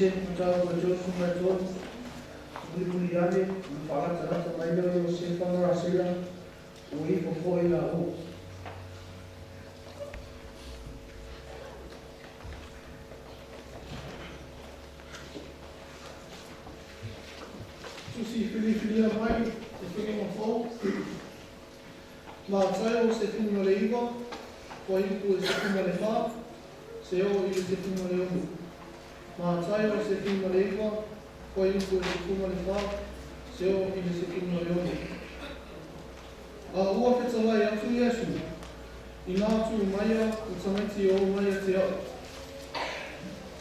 Ese machado de Dios un macho muy brillante, un palazzo da meglio si fanno la sera o i poi la o. Tu si filia mai, se fino un po', ma sai o se fino le iva, poi tu se fino le fa, se o io se fino le uno. Ma sai o se fino le iva, poi tu se fino le fa, se o io se fino le uno. A ua whetawai atu Iesu, I nā tū maia o tamaiti o maia te au.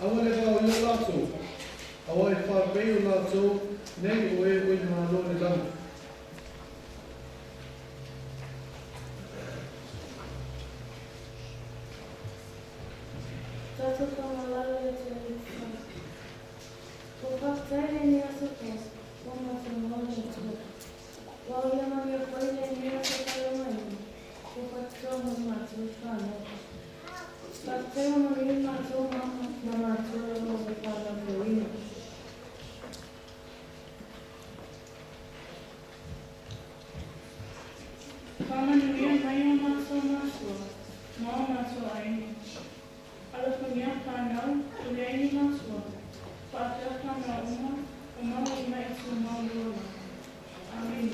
Awa le wau i o lātou, awa e whāpei o lātou, nei o e oi mā lore lama. Tātou whamalaro e te rīwha. Ko whaktere ni aso ko, o matu mauna i tua. Wau ia mami o koile ni aso kai o mai. Ko whakatoa mo matu i whānau. Whakateo mo i matu ma matu o mo i whānau o ina. Whamanuia mai o matu o mātua, mā o matu a eni. Alafunia whanau, ule eni mātua. Whāteaka mā uma, o mau I mai tu mau lora. Amen.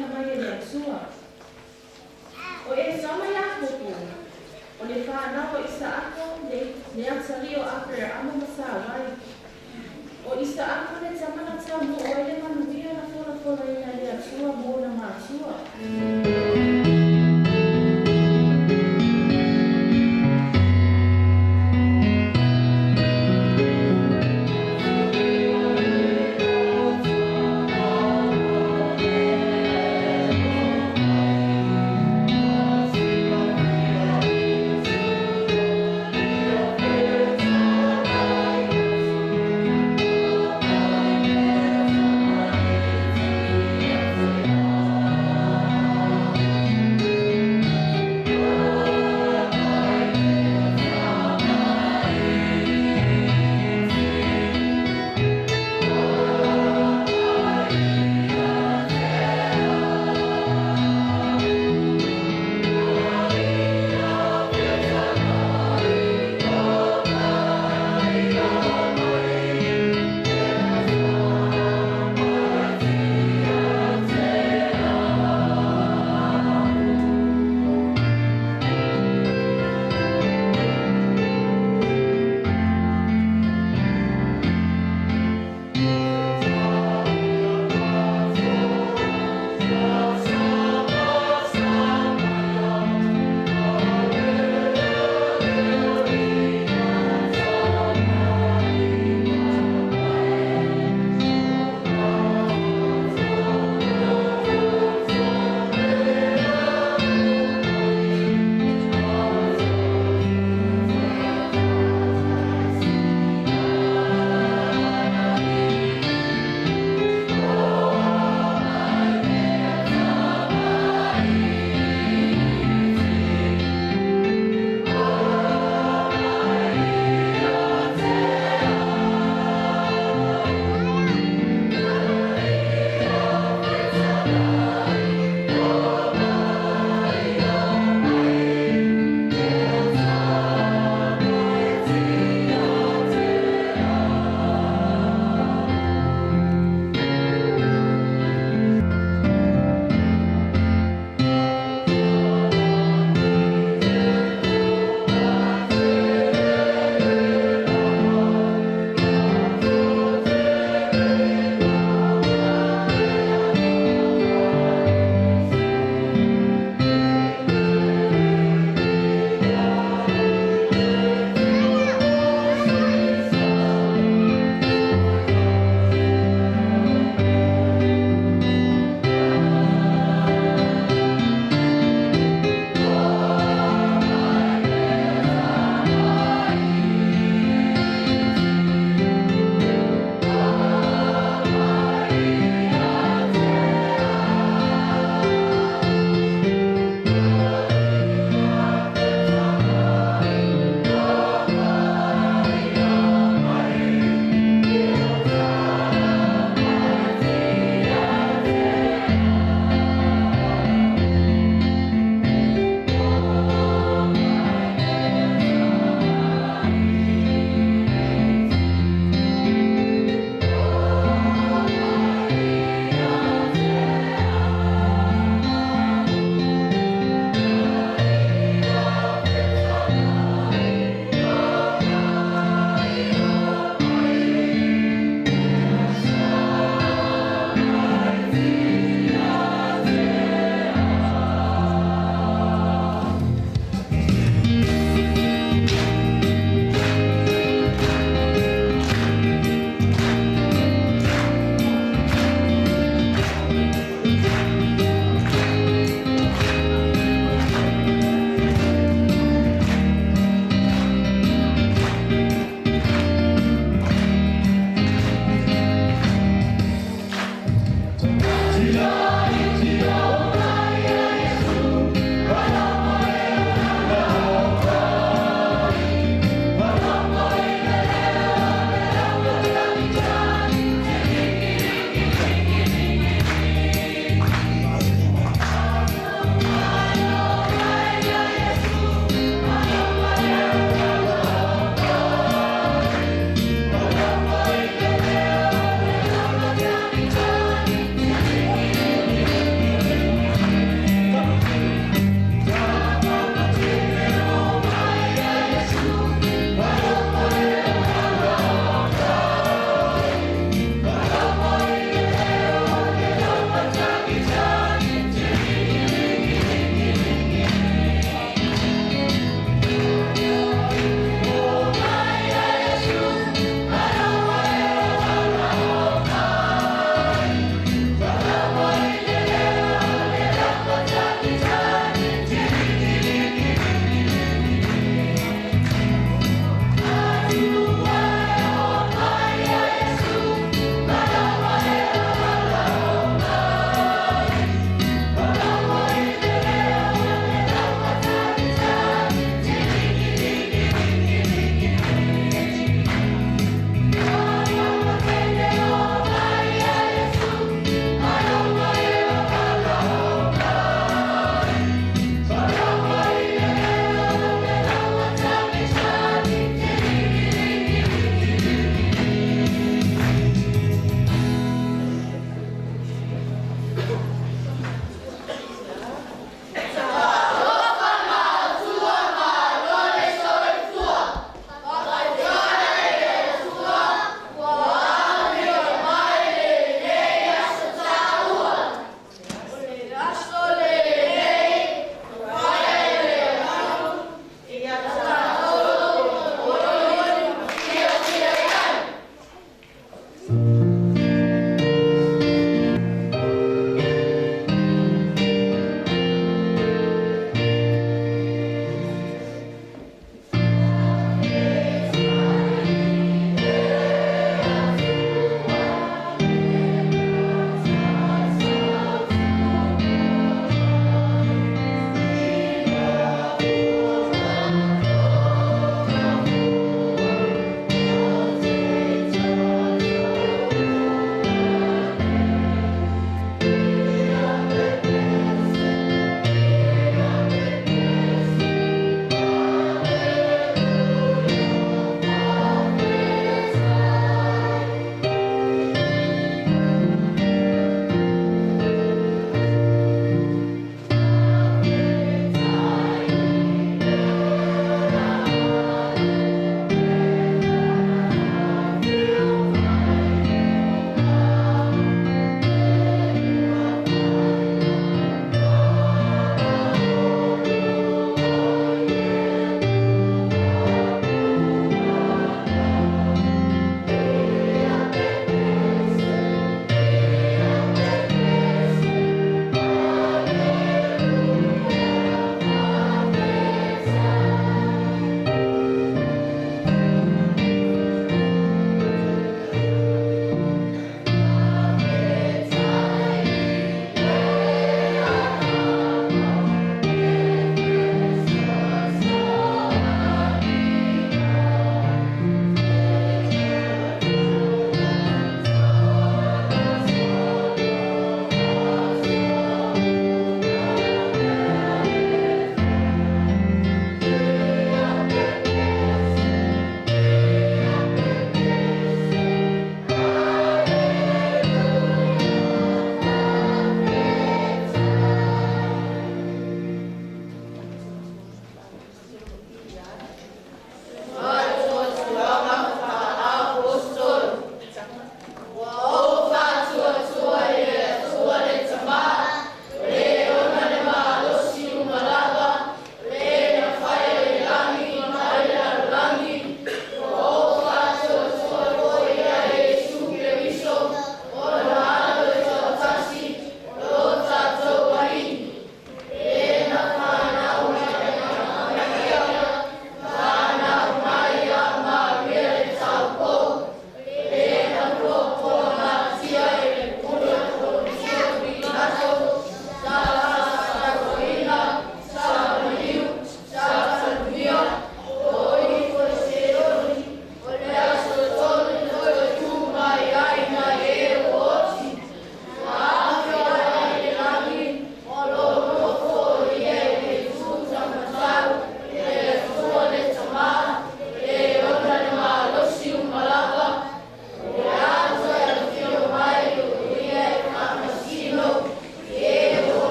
na mai le atua. O e sama ia hoku. O le whanau o isa ako le atali o apere ama masawai. O isa ako le tamana tamu o ele manuia na fola ina le atua mo na matua.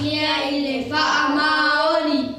Afya ile faa maoni.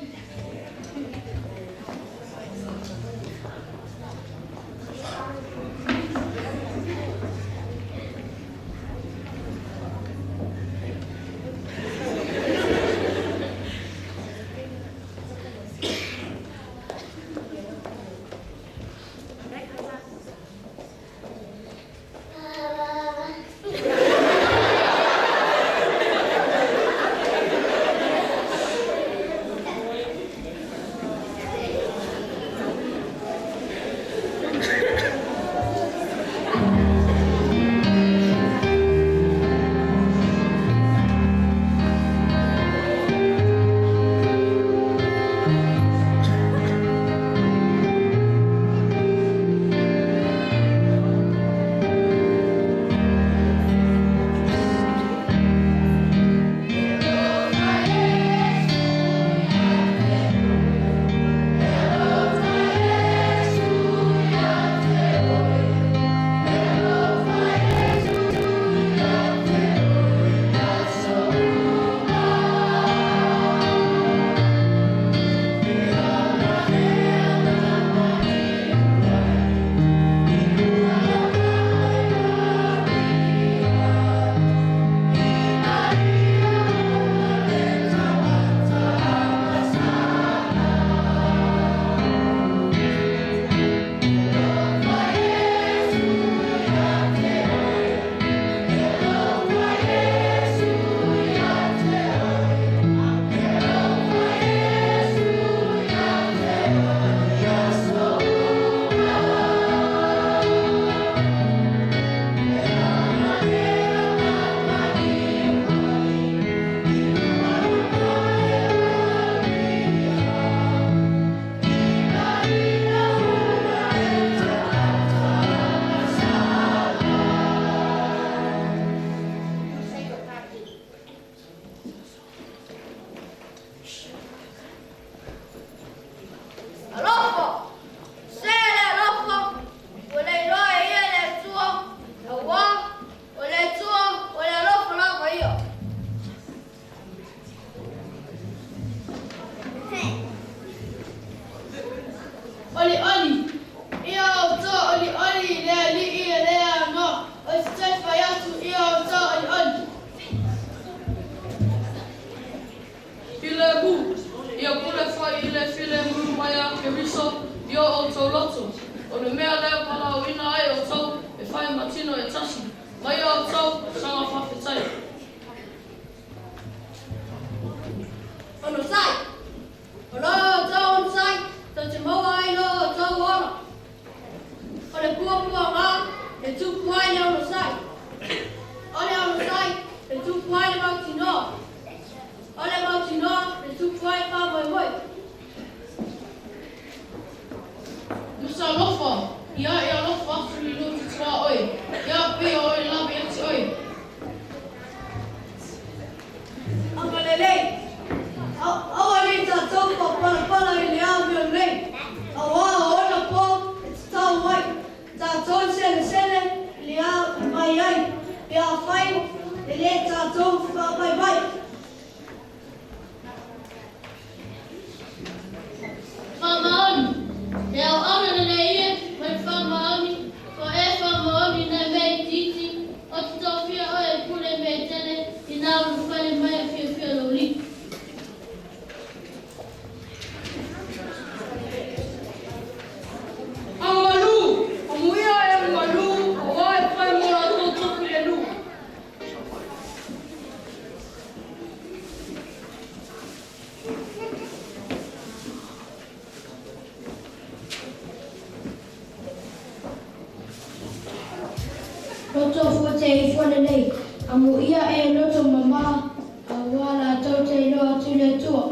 Loto fuate fuane nei. Amu ia e loto mama awala tote loa tule tua.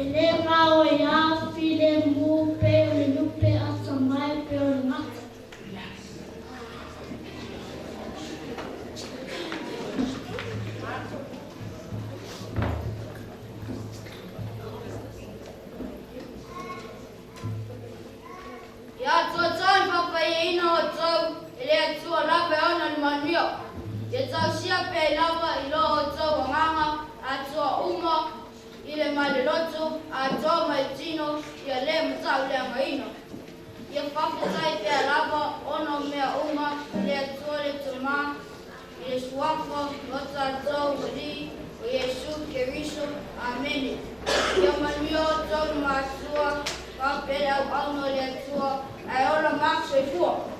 Ele ngao ya file mu pe le lupe asamai pe o ngata. Yetausia pe lava ilo to wanganga atua uma ile maliloto atua maitino ya le mtau le maino. Ye paputai pe lava ono mea uma le atua le tuma ile suafa lota to wali o Yesu Keriso amene. Ye manio to matua ka pe au no le atua ai ola makso ifua.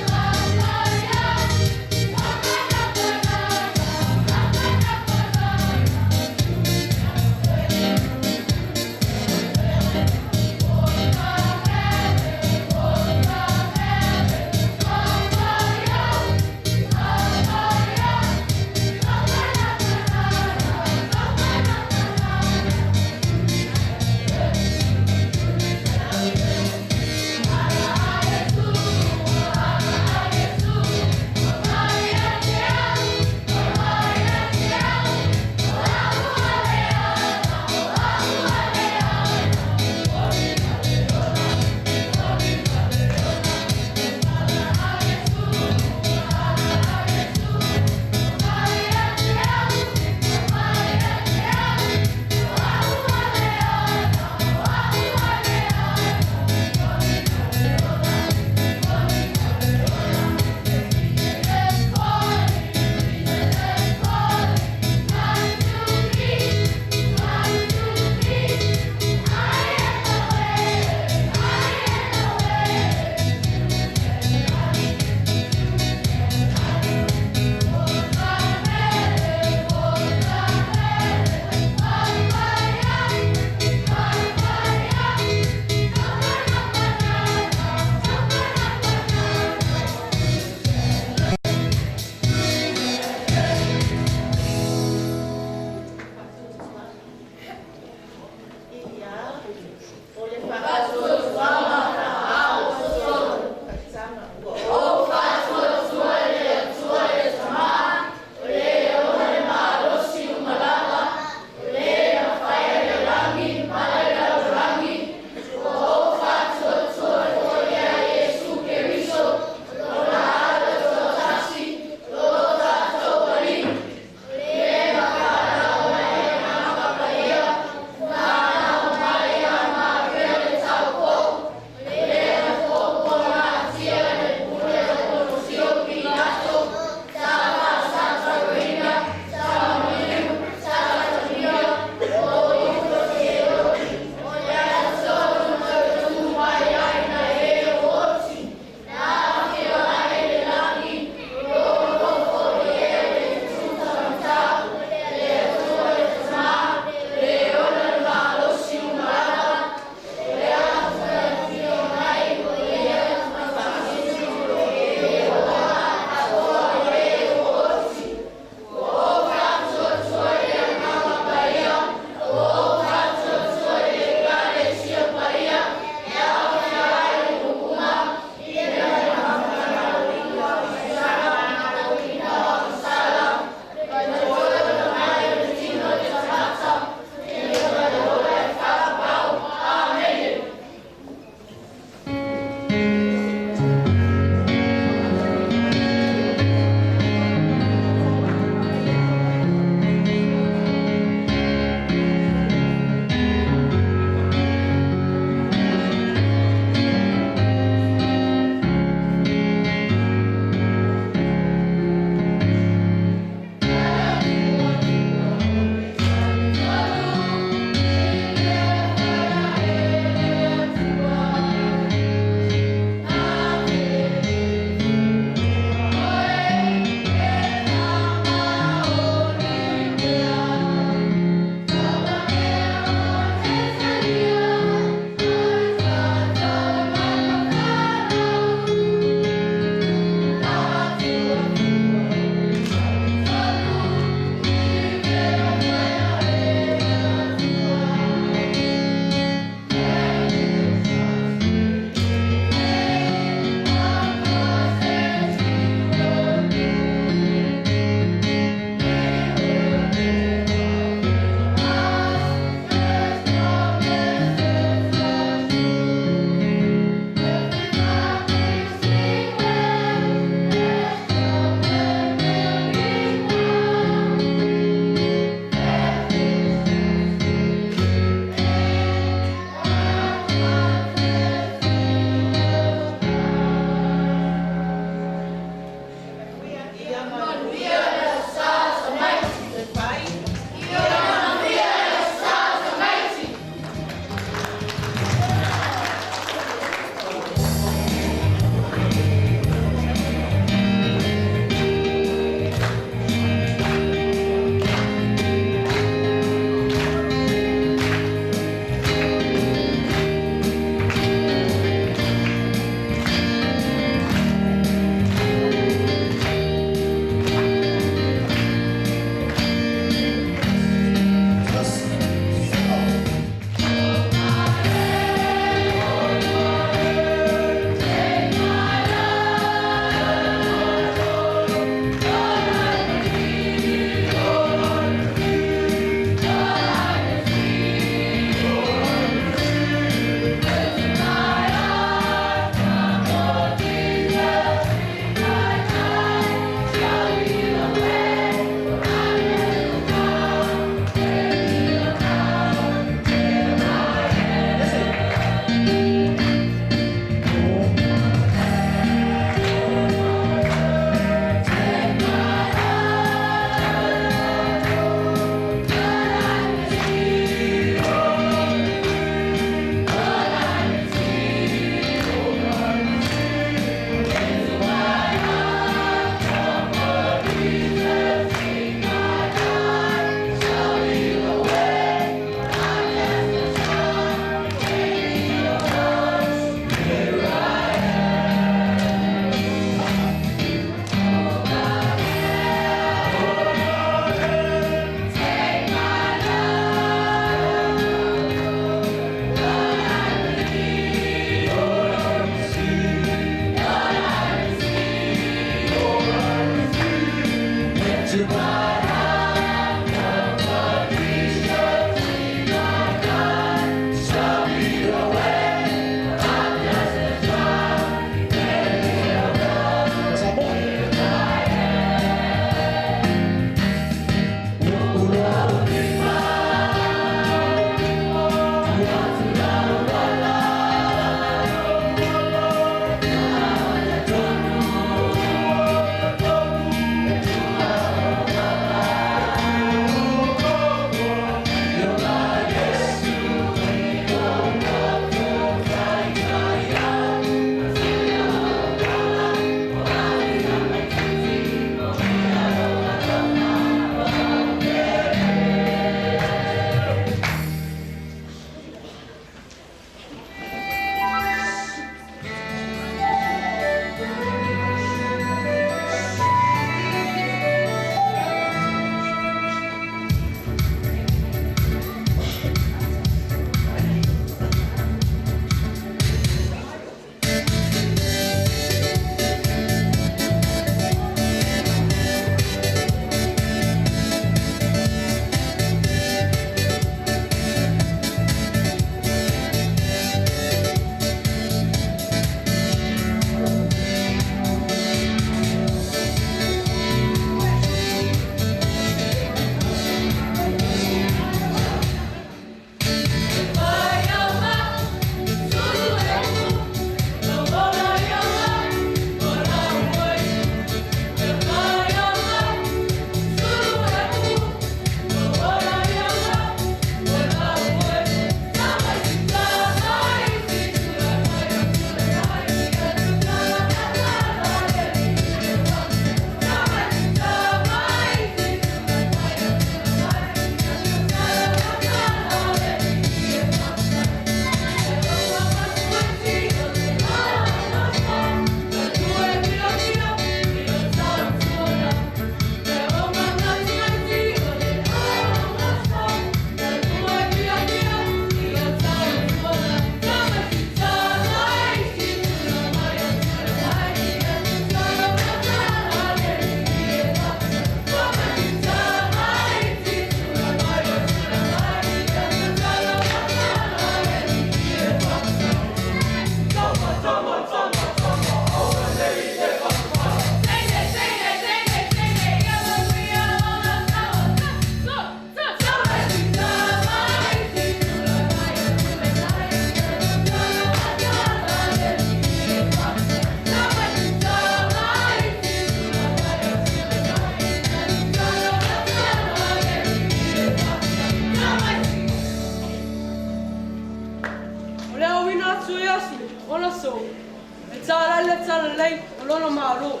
le tala lei, o lolo maalo.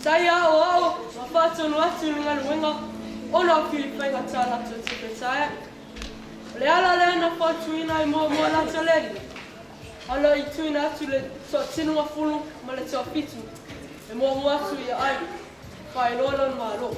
Sai ao, ma whātonu atu ni ngā ruenga, ona o Filipainga tāna tu te petai. Le ala le ana whātuina I mua lata leni. Ala I tuina atu le toa tinua fulu, ma le toa pitu. E mua atu I ai, whai lola ni maalo.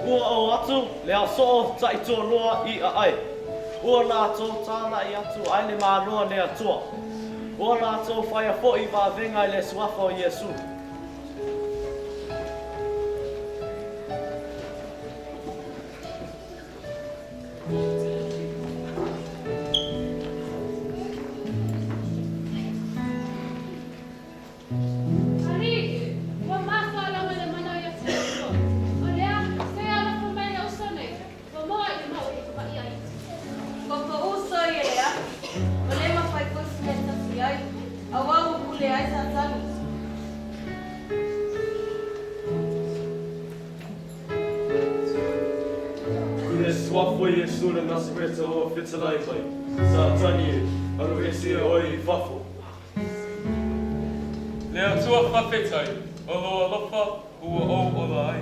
Ua o atu, lea so tai toa loa I a ai. Ua la tō tāna I atu, ai le mā loa lea toa. Ua la tō whaia fo I wā venga I le suafa o Iesu. Swafo Iesu le Nasareta o Whitalaitai. Sa tani anu esia oi whafo. Lea tua whawhetai, o loa lofa ua o lai.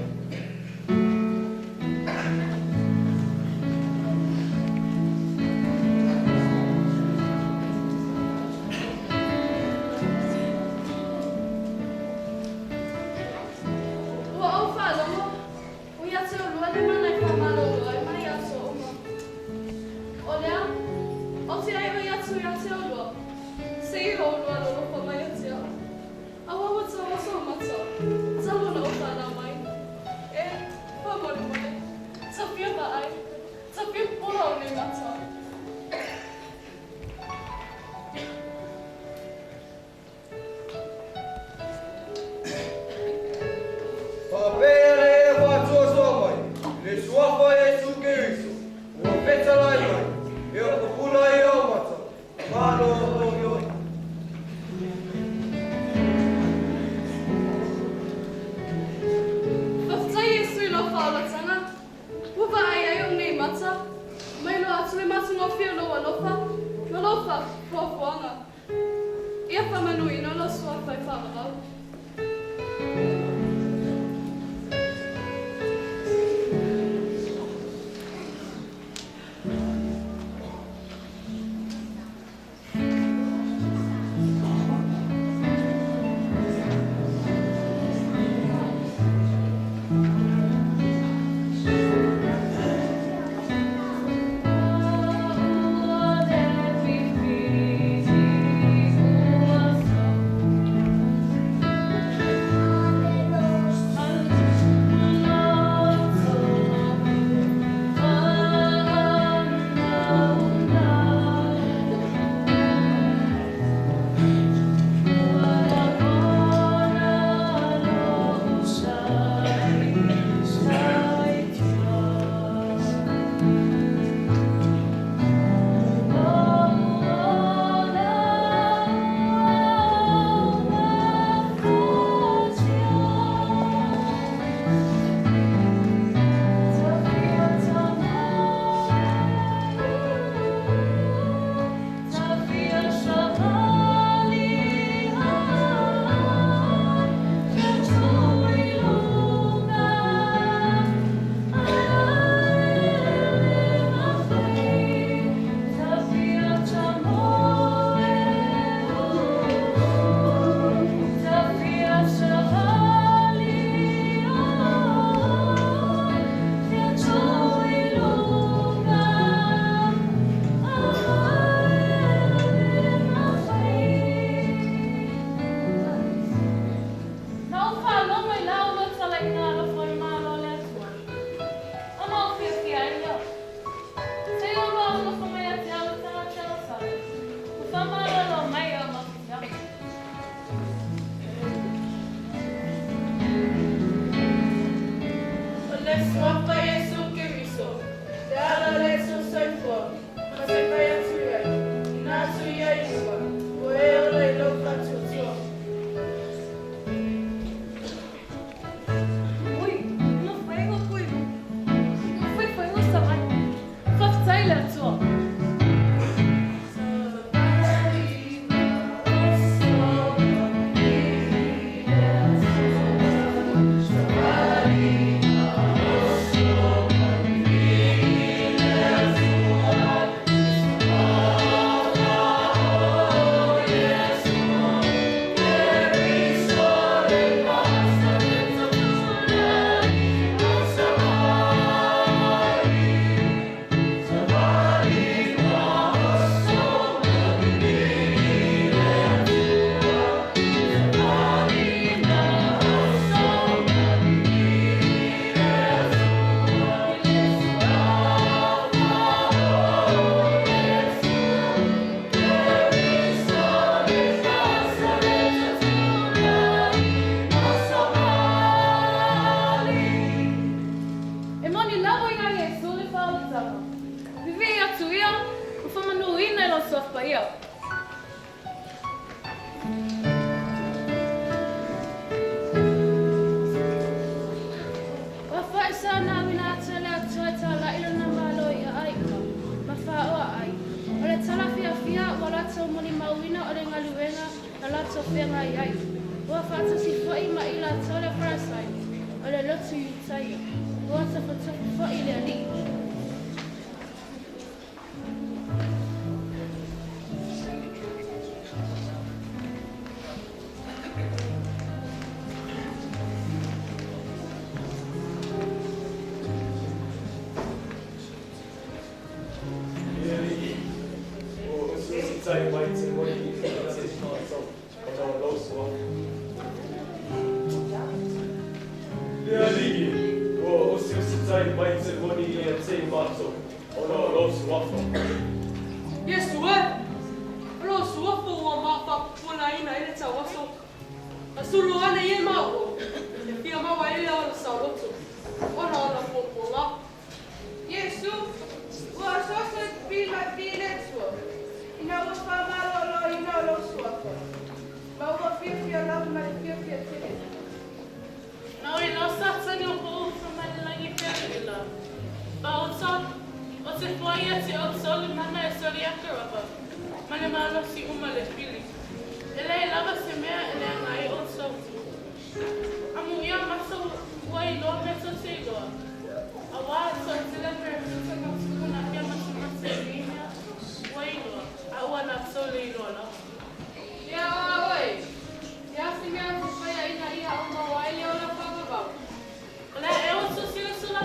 Ia whamanui no lo sua whai whamarau. Mana malu si uma le pili. Ele e lava se mea ele ngai o so. Amu ia maso wai lo me so se loa. Awa so tila per so ka skuna ia maso maso ina wai loa. Awa na so le loa. Ya oi. Ya si mea se fai ina ia o ma wai le o la whakabau. Ole e o so sila sula.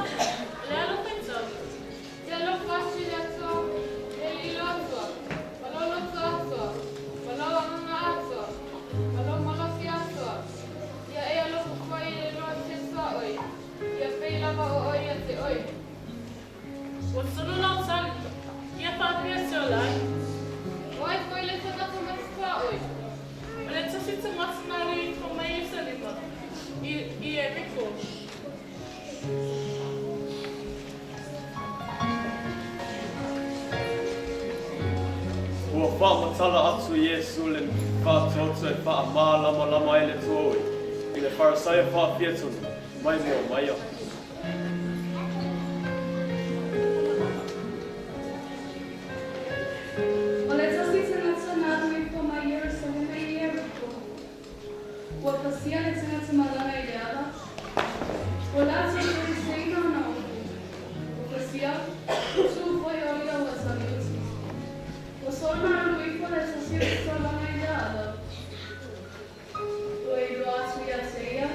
Ole alo pensa. Ya lo fasi le ato. E li lo ato. Walo lo to ato. Walo anga ato. Walo malasi ato. Ya e alo kukwai le lo te sa oi. Ya pei lava o oi a te oi. O sulu lau sali. Ia papia se o lai. Oi foi le te gata mas sa oi. Ole tasi te masanari ko mai e salima. I e riko. Ua whaamatala atu Iesu le whaatoto e whaamālama lama ele tuoi. I le wharasaia whaapiatunu. Mai mua, mai a. O le tasi te ngata nātu i ko mai Yerusalem e i e riko. Ua pasia le te ngata malana i le ala. O lātu i le seina na uku. O pasia, tu foi o ia ua samiuti. O sona alu i ko le tasi i ko lana i le ala. O i roa atu i a te ia.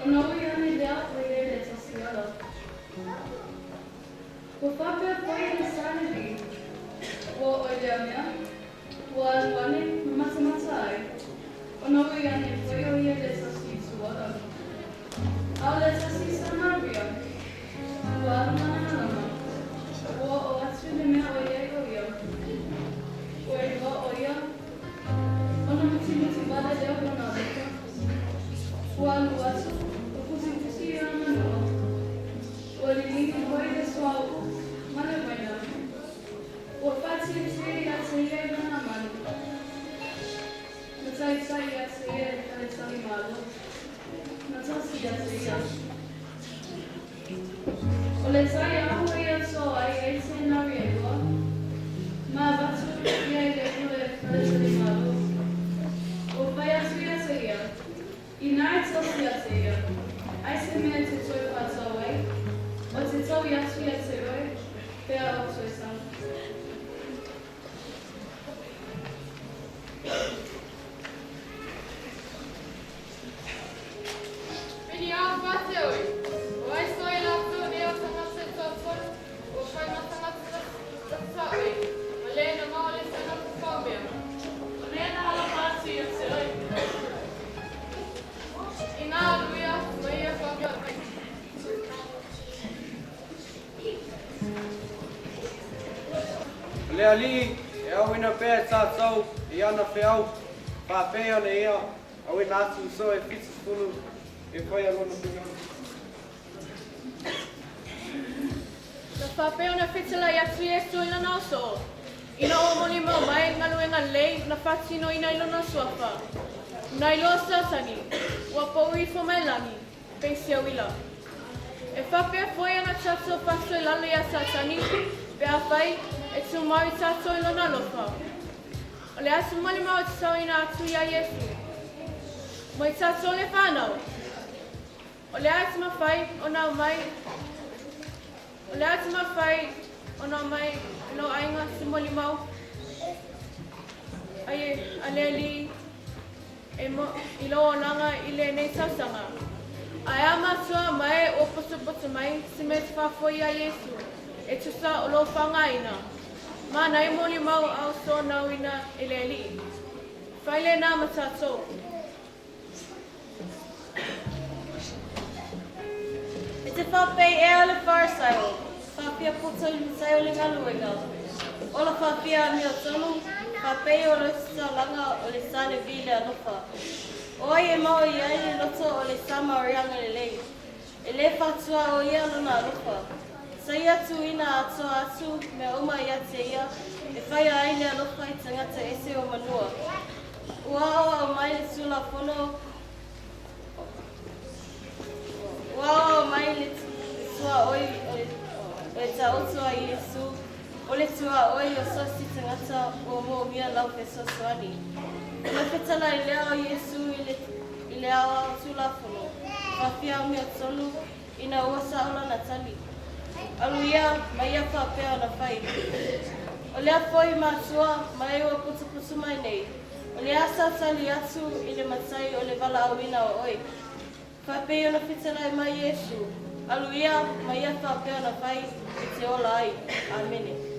O nau i ane lea o i le tasi ala. O whapea foi le sane vi. O oia mea, o aluane mata ai. O nau i ane foi o ia le tasi tuara. Au le tasi Samaria, o alumana lama. O atu le mea o ia. O e roa o ia. O na muti vale leo kona leka. O alu atu, o kusi i ana noa. O li nini hoi le suau, mane waina. O pati e tui a te ia i mana manu. Na tai a te ia a le tali malo. Na tasi a te ia. O le tai ahu ia so ai e te nari e loa. Ma batu ia i le ule a le tali malo. O pai atu ia te ia. I nai tasi a te ia. Ai se mea te toi patau ai. O te tau i atu ia te roi. Pea o toi sang. Mini au pate oi. O ai stoi la tu ni o tangata tōtō. O whai matangata tata oi. O le na mau le tana pupamea. O le na ala pati a te oi. I ngā aluia, mai e whakea mai. Le ali, e au ina pēr tātou, i ana whiau, pāpea le ia, au ina atu so e whitu punu, e whai alona pingana. Na whapea na whitala i atu Iesu i lana o so. Ina o moni mau mai ngaluenga lei na whatino ina i lana suafa. Na i loa sasani, ua pou i mai langi, peisia wila. E whapea foi ana tato paso i lalo i a sasani, pe a whai e tu mau i tato i lana lofa. O le asu mani mau te tau ina atu i a Iesu. Mo i tato le whanau. O le atu mawhai o nau mai. O le atu mawhai o nau mai no ainga si moli mau. Ai a le li e mo i lo langa i le nei tausanga. Ai ama tua mai o poso mai si me te whafoi a Iesu. E tusa o lo whangaina. Ma nai moli mau au so nau ina i le li. Whaile nā matatou. E te whapei e ole wharasaio. Whapea puto i saio le ngaluenga. Ola whapea mi o tonu. Whapei o le langa o le sane vile alofa. Oi e mau i ai le loto o le sama o rianga le lei. E le whatua o ia luna alofa. Sa ia tu ina atoa atu me uma ia te ia. E whai ai le alofa i tangata ese o manua. Ua o mai le tula pono. Ua o mai le tua oi o le ta otua i Iesu. O le tua oi o sosi tangata o mo mia lau pe sosuani. Le fetala I lea o Yesu I le awa tulafono. Whawhia mea tonu ina uasa ola na tali. Alu ia mai ia whapea na whai. O lea foi mātua mai ua putu mai nei. O le asa tali atu I le matai o le wala awina o oi. Whapea na fetala mai Yesu. Alu ia mai ia whapea na whai I te ola ai. Amene.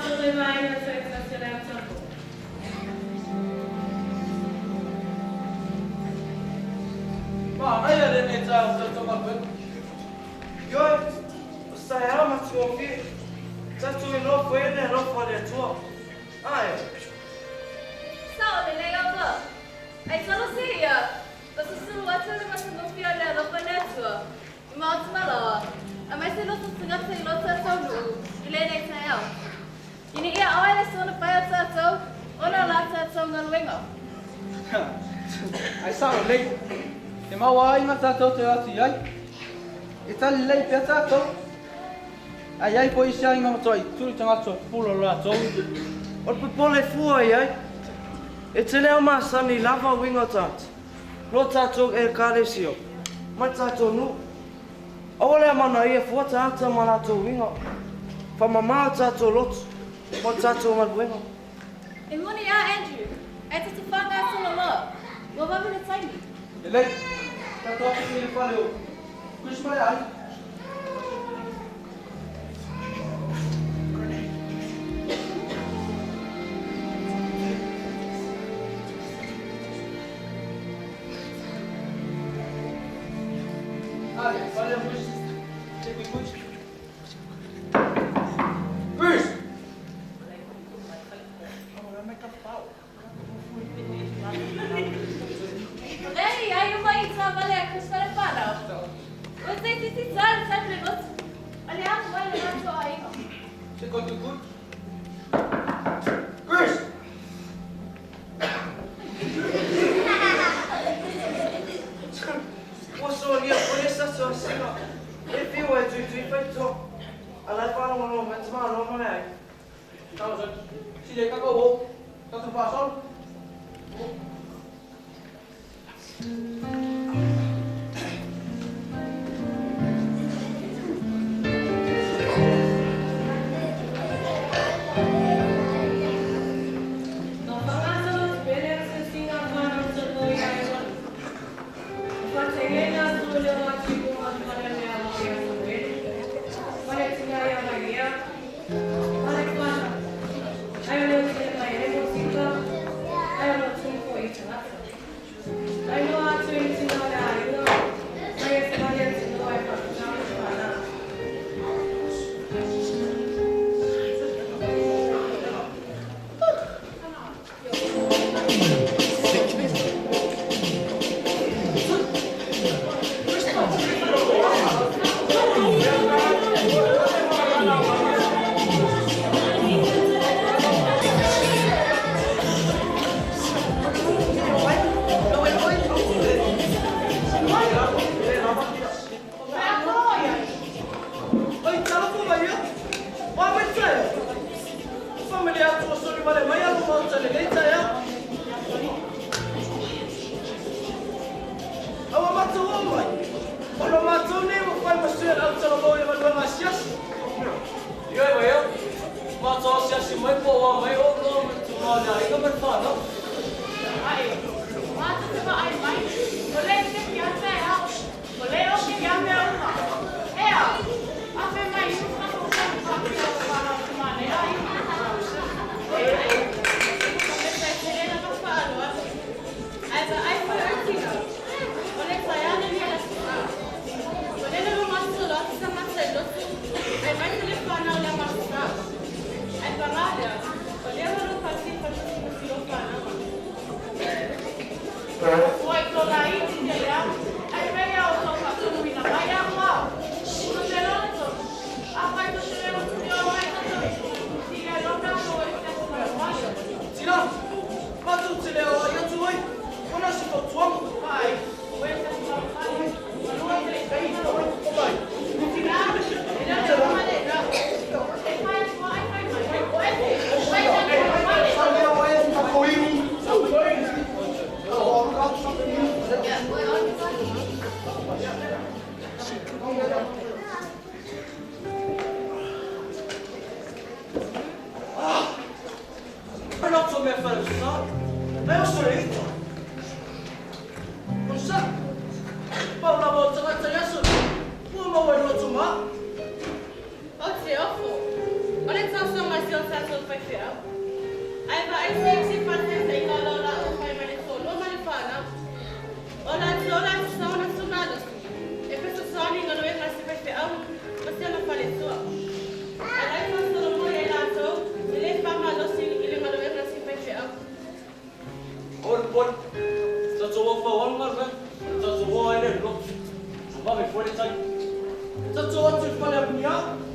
tuli vain, että se ei saa. Mä ajattelen, että sä oot tuolla. Joo, sä helmat suofi. Sä tuli loppu ennen loppuun tuo. Ai. Sao le leo ba? Ai solo sia. Basta solo atare ma non fiale lo panetua. Ma otmala. A mai se lo tsunga se lo tsau. Ile nei tsao. Ini ia awale sona pa tsau. Ona la tsau ngal wenga. Ai sao lấy. Thì mà wai mà ta tôi thì ai. Ita lấy pe ta tôi. Ai ai poi sai mà tôi tu chẳng cho pulo la tôi. Ot pole fu ai. It's leo ma sani lava wingo tat. Lo tato e kalesio. Ma tato nu. Ole mana ia fu tato mana to wingo. Fa mama tato lot. Mo tato ma wingo. E moni ya Andrew. Ai te fanga solo lo. Wo va vile tsaini. Ele. Ta to ni faleo. Kush mai ai. Olha, Ei, ai uma isa vale a costare para. Você te tsar sempre vos. Aliás, vai levar só aí. Você conta tudo? Chris! Posso olhar por essa situação? Eu vi o Edith feito. Ela fala um nome, mas não é. Tá, mas se liga que eu vou. Tá tudo passando? Otsio fu. Olet sa somma si tatou whaiwhia. Ai wa ai se whai ka laura o whai mani tō, lo mani whānau. Ola tu sauna sunada. E pesa sauni ngalo e ngasi whaiwhia au, masi ana whale tua. Ai lai whasoro mo e lātou, e le whama losi i le ngalo e ngasi whaiwhia au. Ol, tatou o whawanga ren, tatou o aere lo. Mame fwere tai. Tatou atu whale apuni au.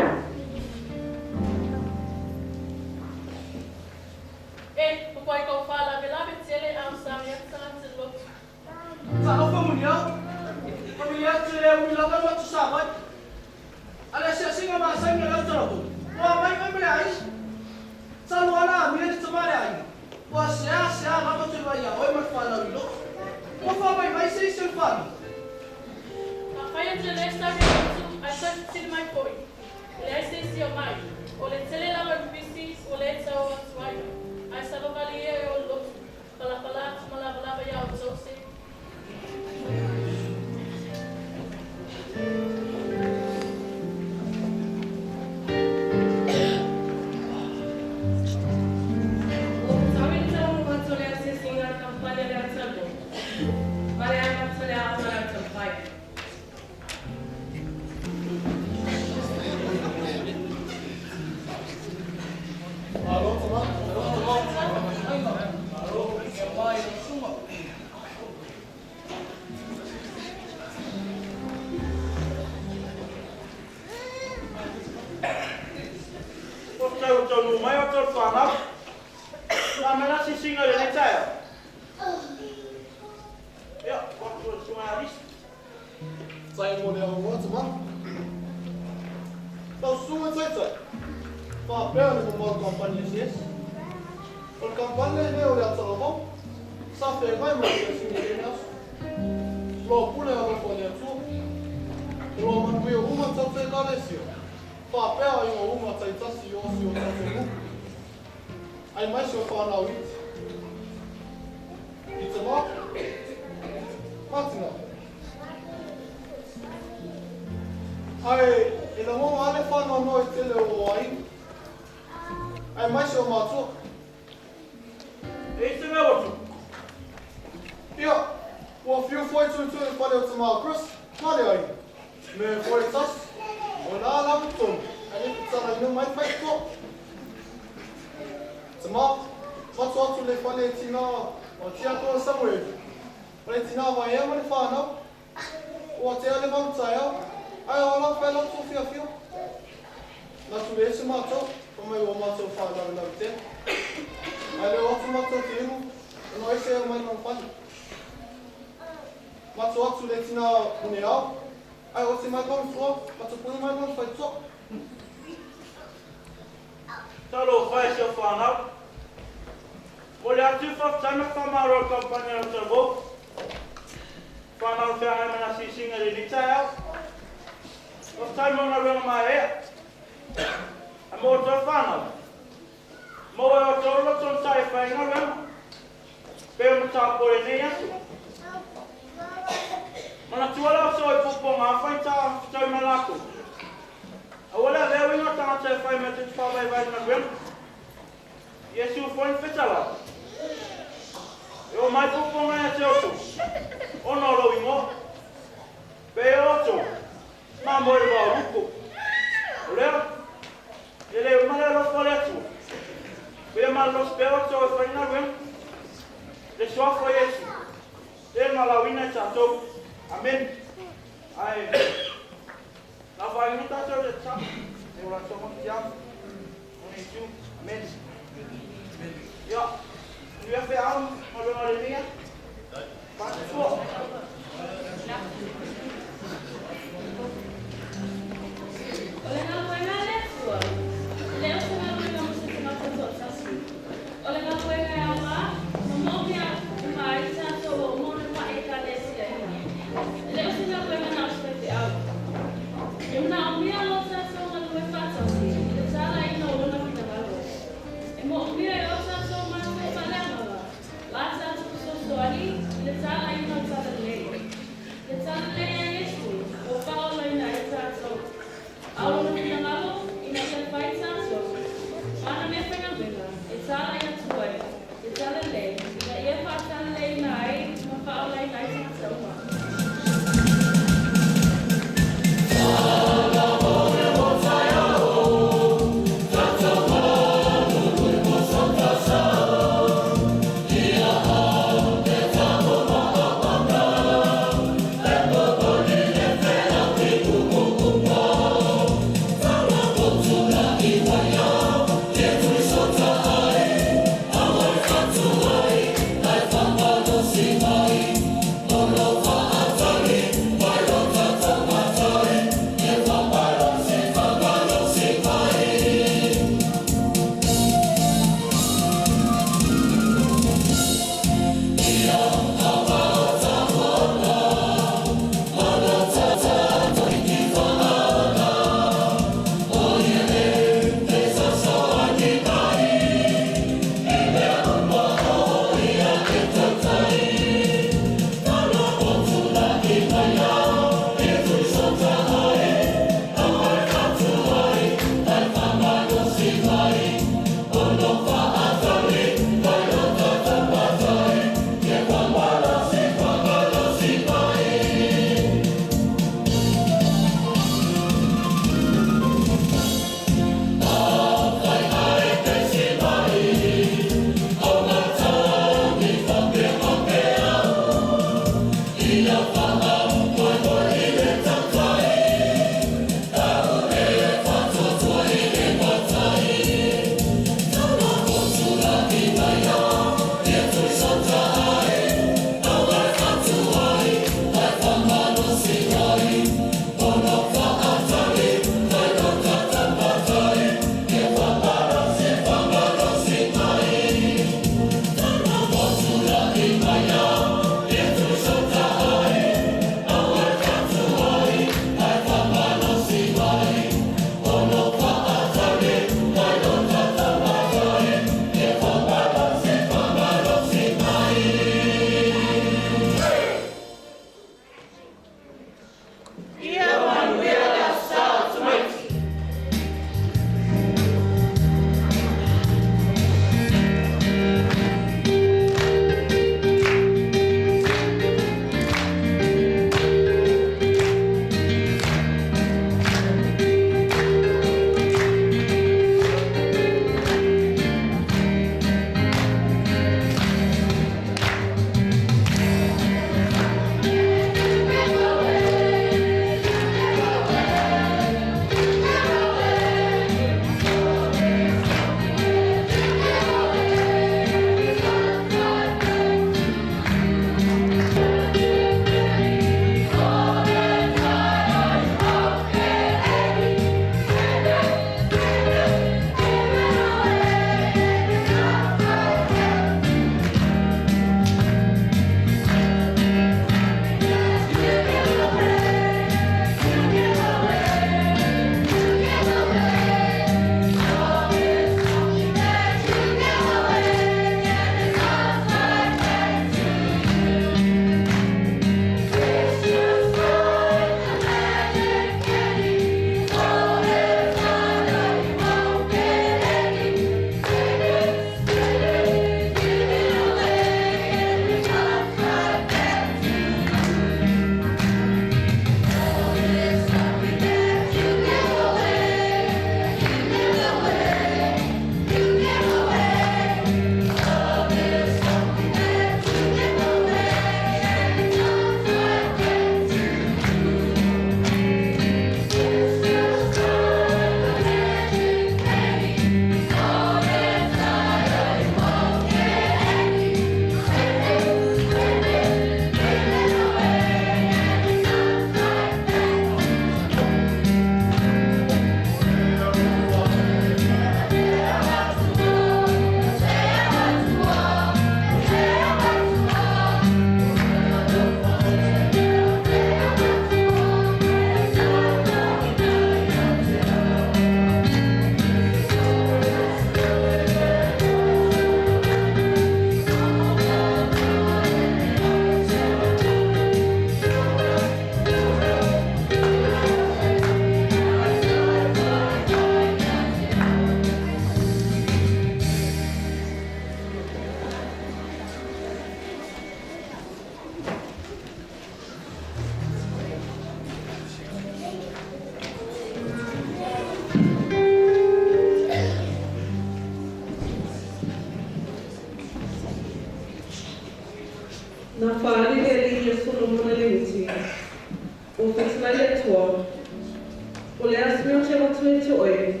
oi.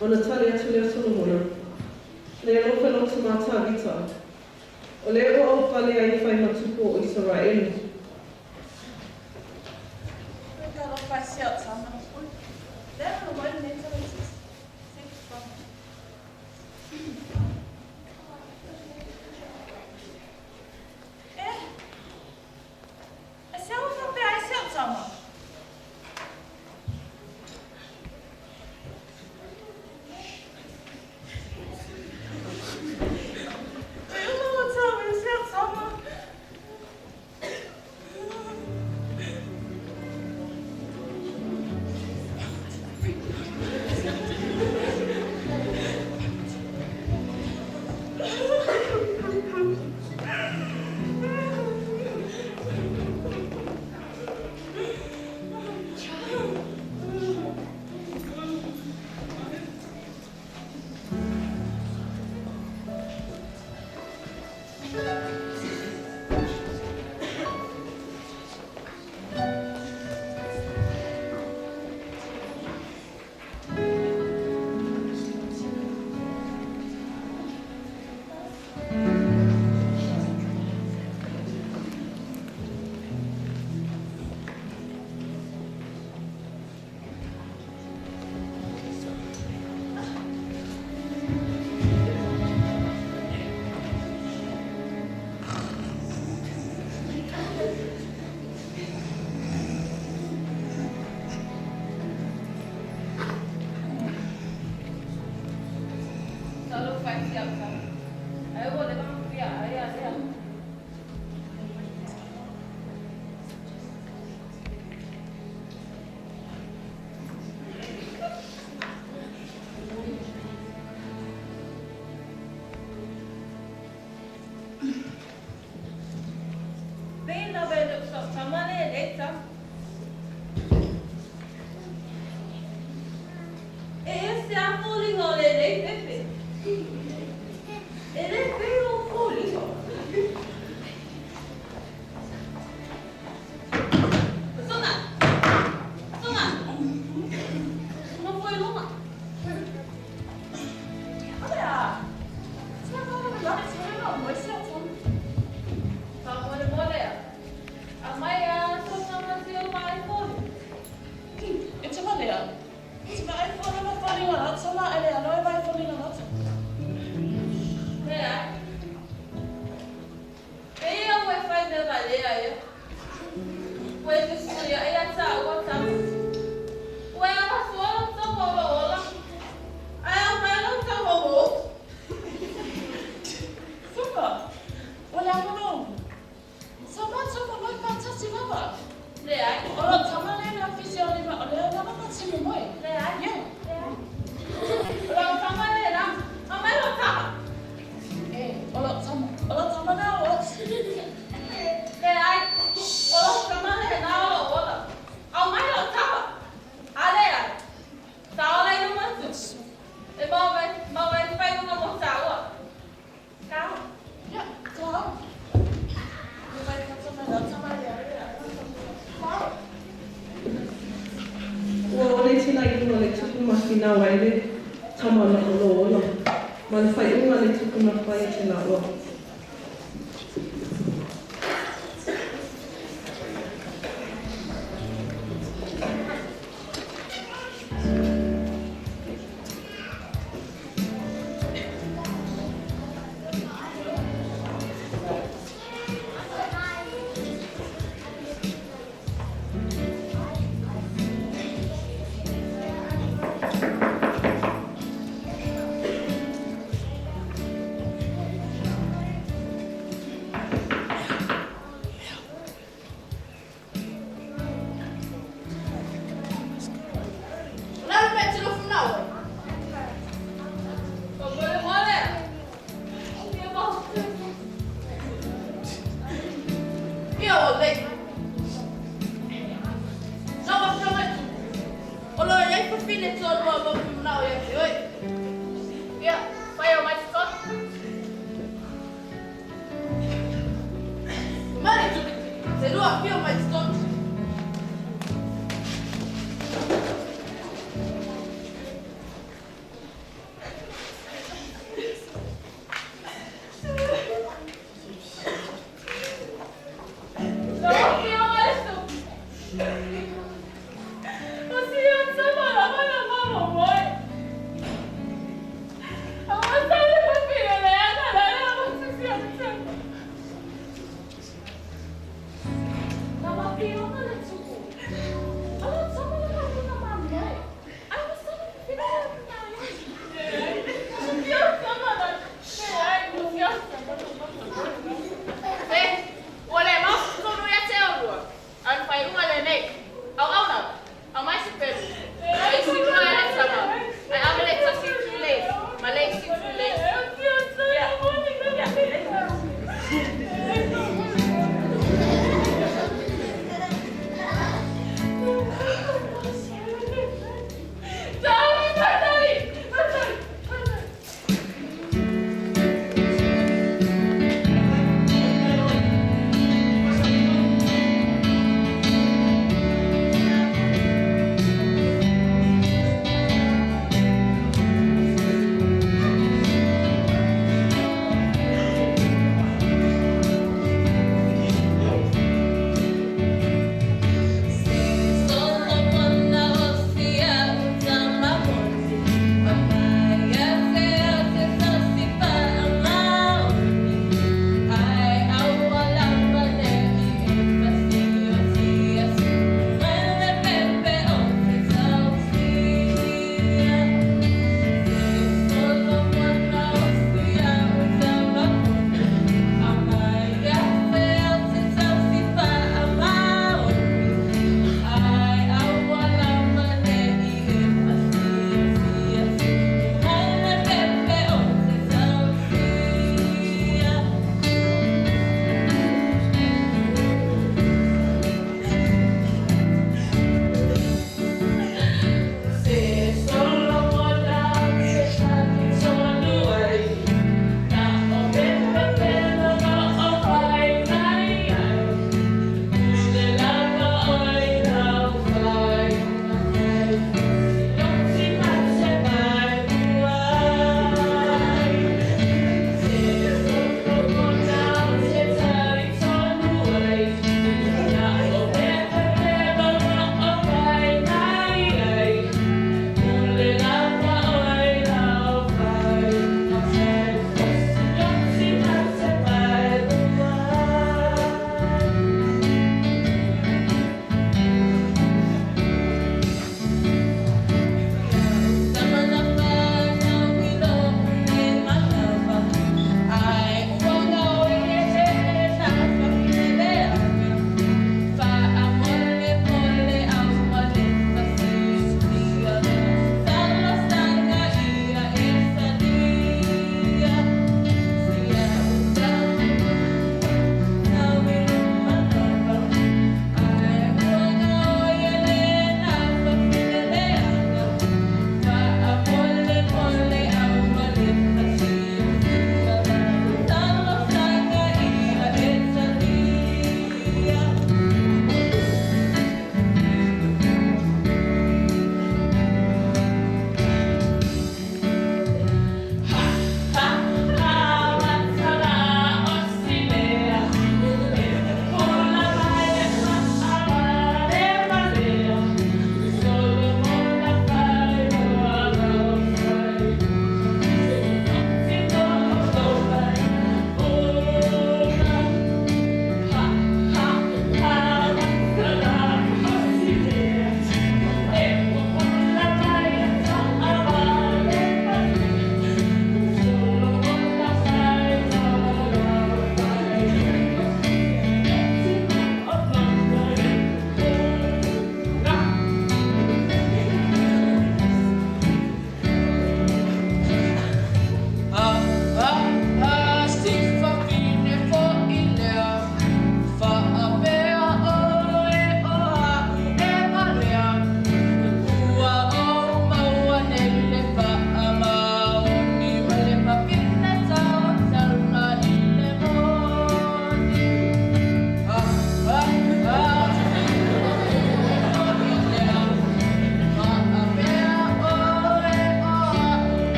Ona tali atu leo Solomona. Le alofa lo te mata vita. O le o au pale ai whai matupo o Israel.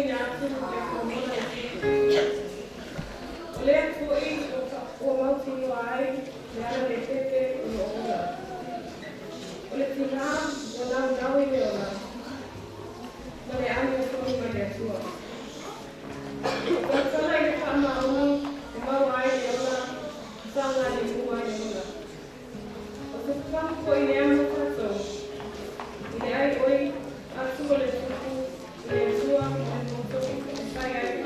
ina atu ke komona i. Lea pui o mauti o ai, le ala le pepe o lo ola. O le tina o nau nau i le ola. Ma le ani o tonu mai le atua. O tala i le wha mauna, e mau ai le ola, whanga le mua i le ola. O te whamu ko i le amo katou, i le ai oi, atu o le tuku, i le atua, o le moto, e whai ai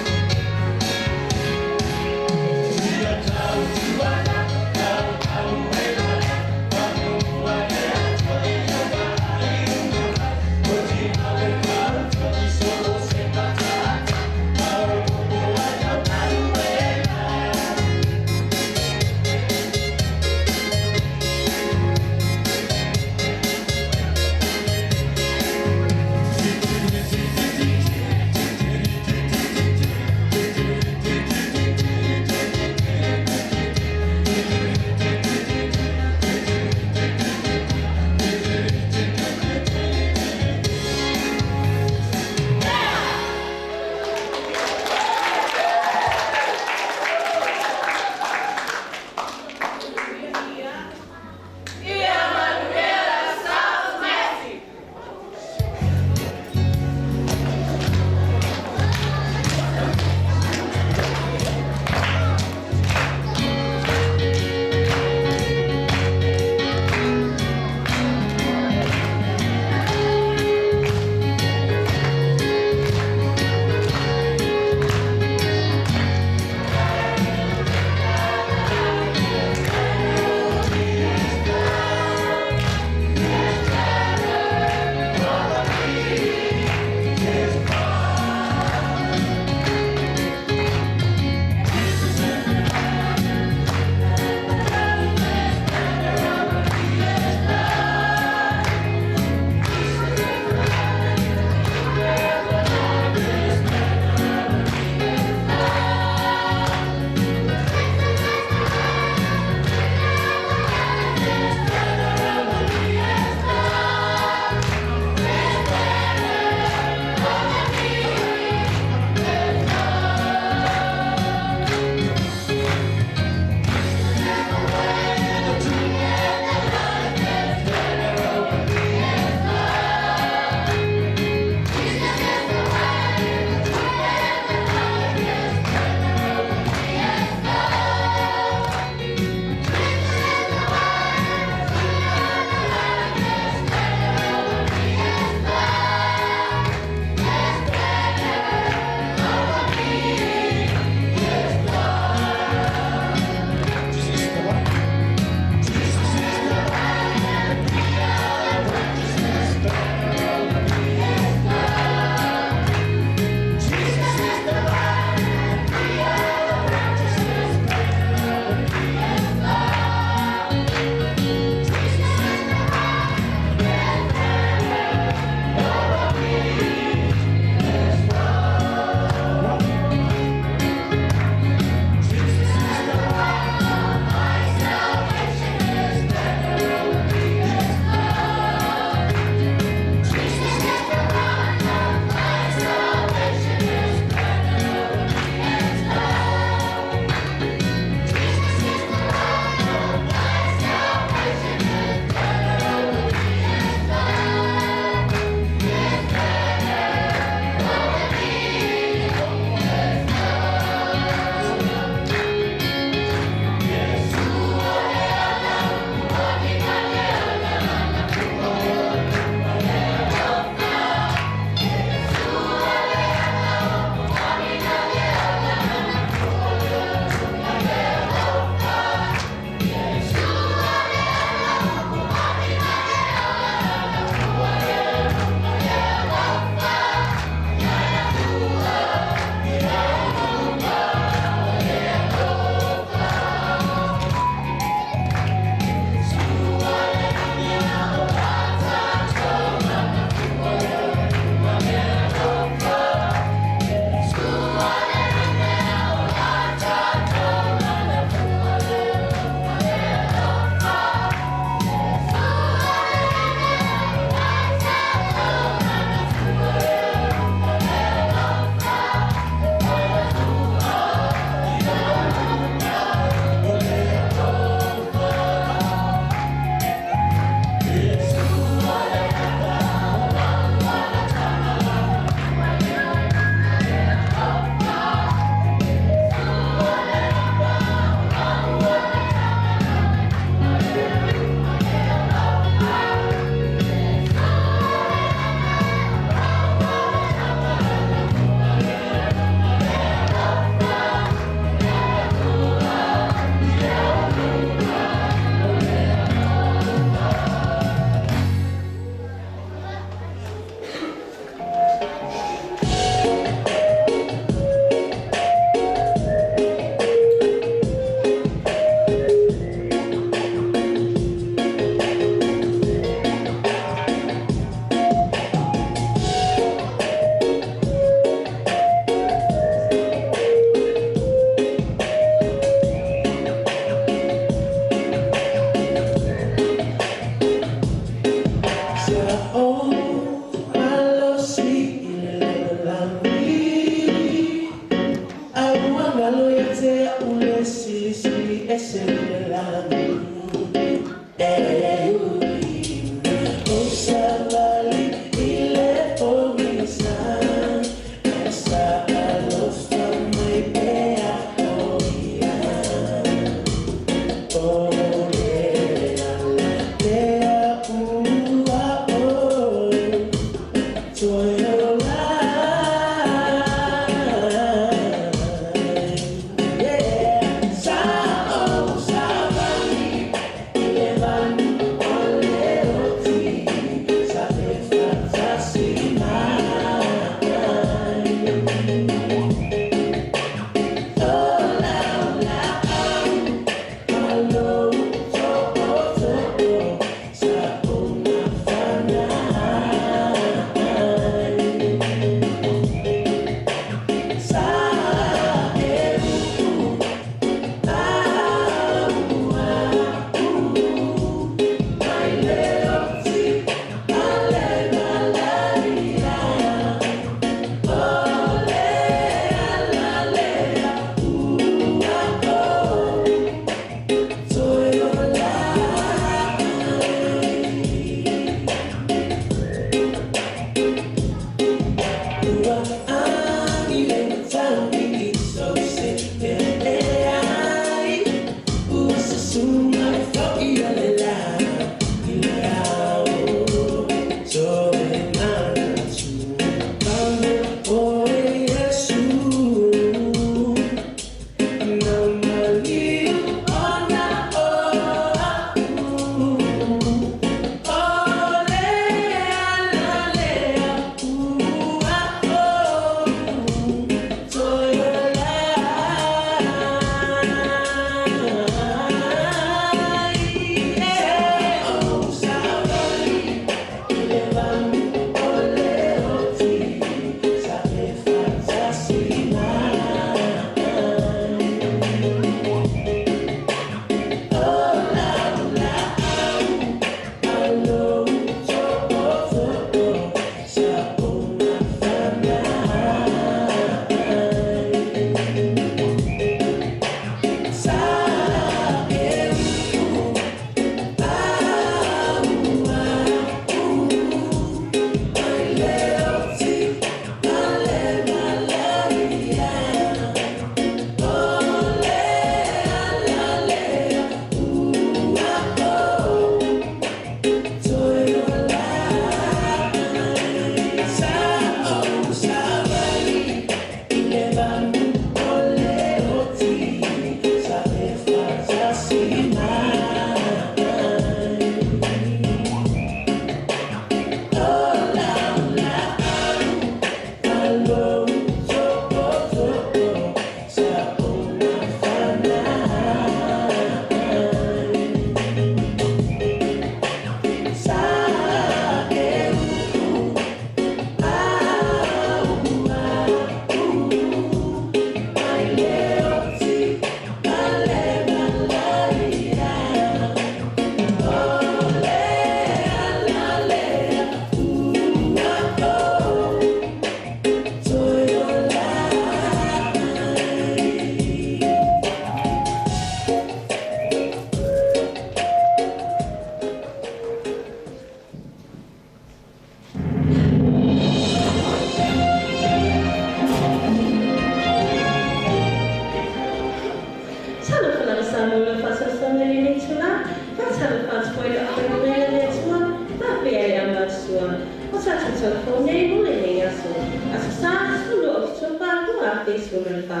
telefone mule nei aso. Aso sa skulu o tupa kua Facebook le fa.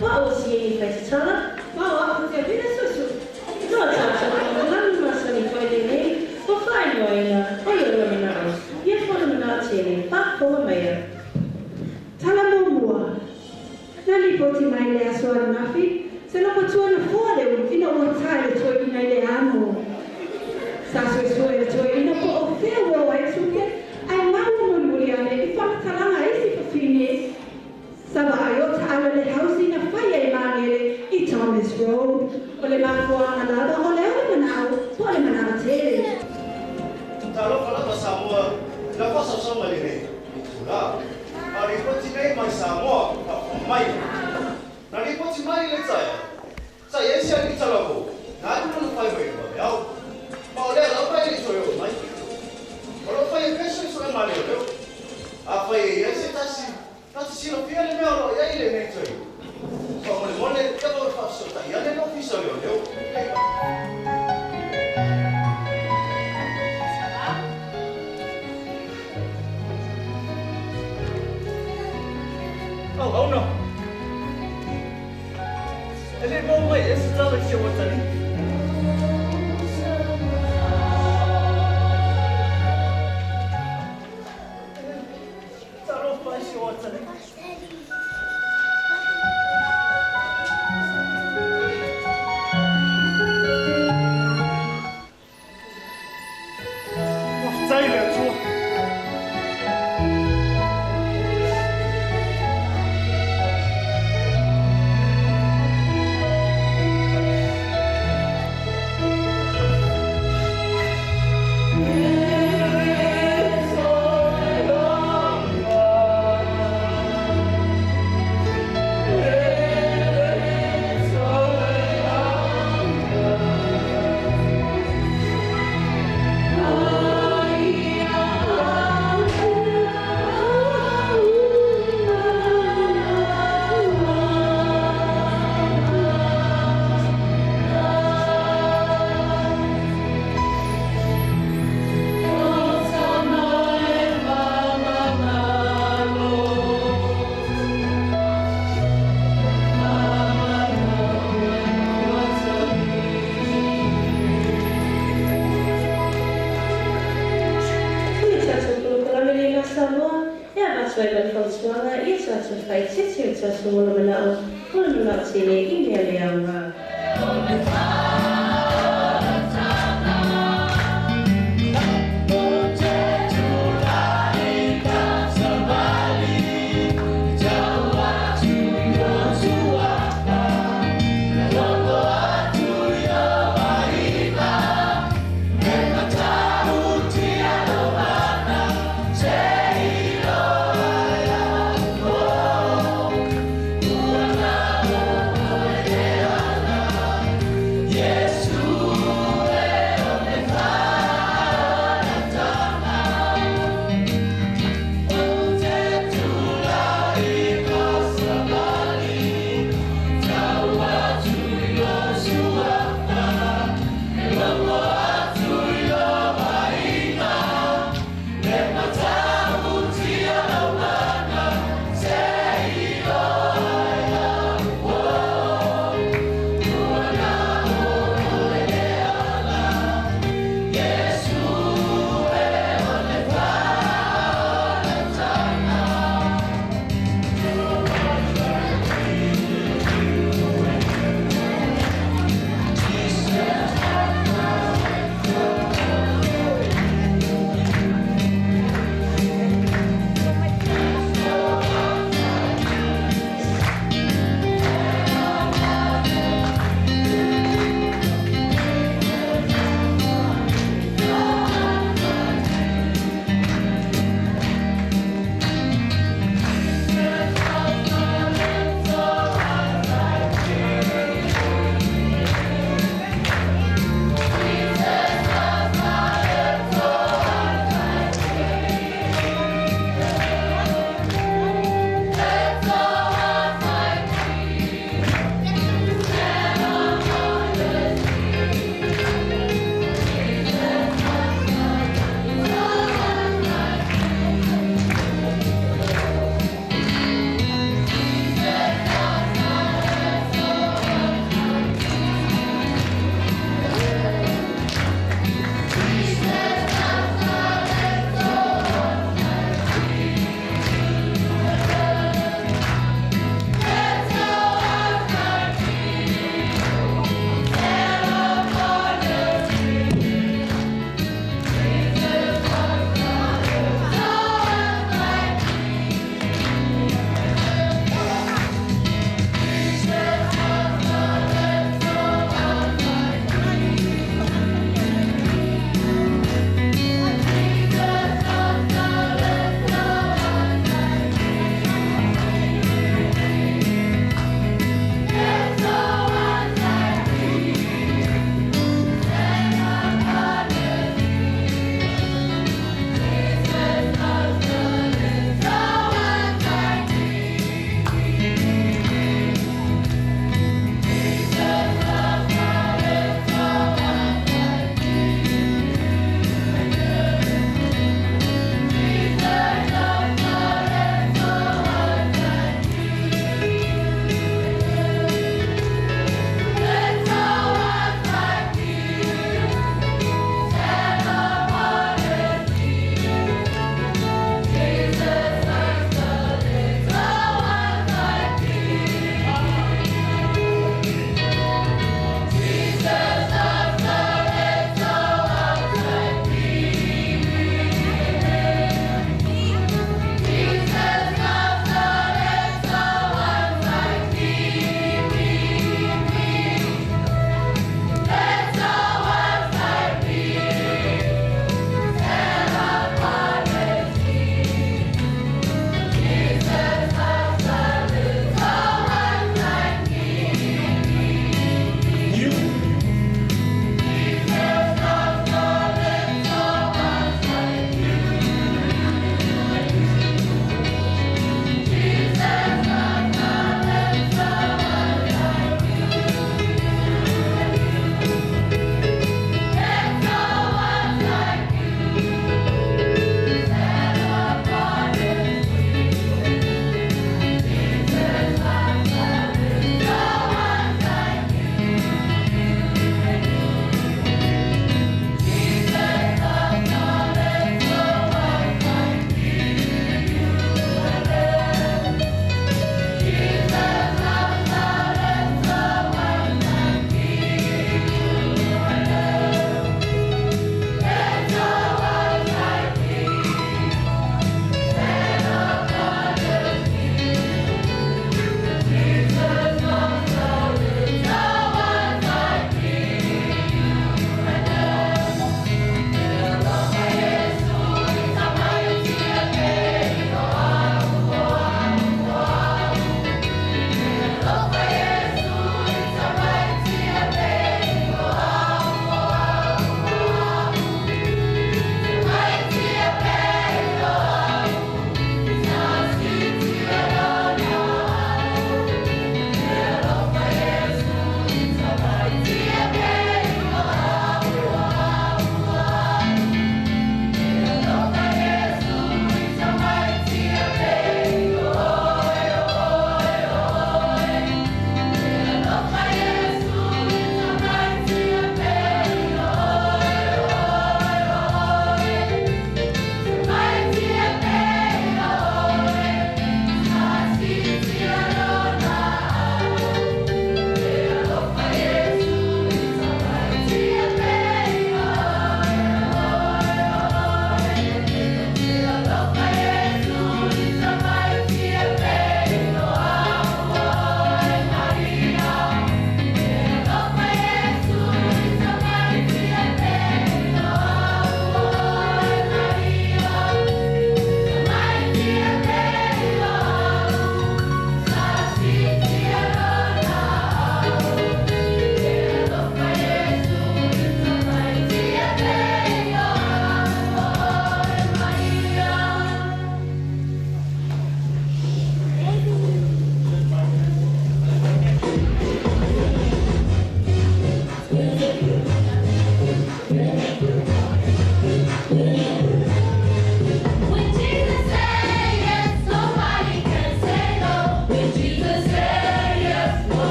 Wa o si ni fa tala. Wa o te vina so. No ta so la ma so ni fa le nei. O fa no ina. O yo na o. Ye fo na tele pa ko mai. Tala mo mua. Nali poti mai le aso na fi. Se no potua na fole ina o tai le toi ina le amo. Sa so le toi ina po o feo ai suke. Ai mau mo muliane I whakatalanga e si whawhine. Sawa ai o ta'ala le hausi na whai e māngere I Thomas Road. O le mākua anada o le o manao o le manao tere. Talo whalapa Samoa, na whasa sama le nei. I tūra. A ripoti nei mai Samoa, ka mai. Na ripoti mai le taia. Sa yesi a ni talako. Na atu na whai mai mai au. Ma o lea lau pai le toi o mai. O lo whai e peso I soe mani o leo. A whai e yesi tasi. Tasi sila pia le mea o iai le nei toi. So mole mole, kia pao whaaso ta iane no fisa leo leo. Oh no. Ele mo mai esse tala que eu vou ali. Talo faz eu vou ali. Titi o tasu mola manao, kola manao tine I mea lea ngā.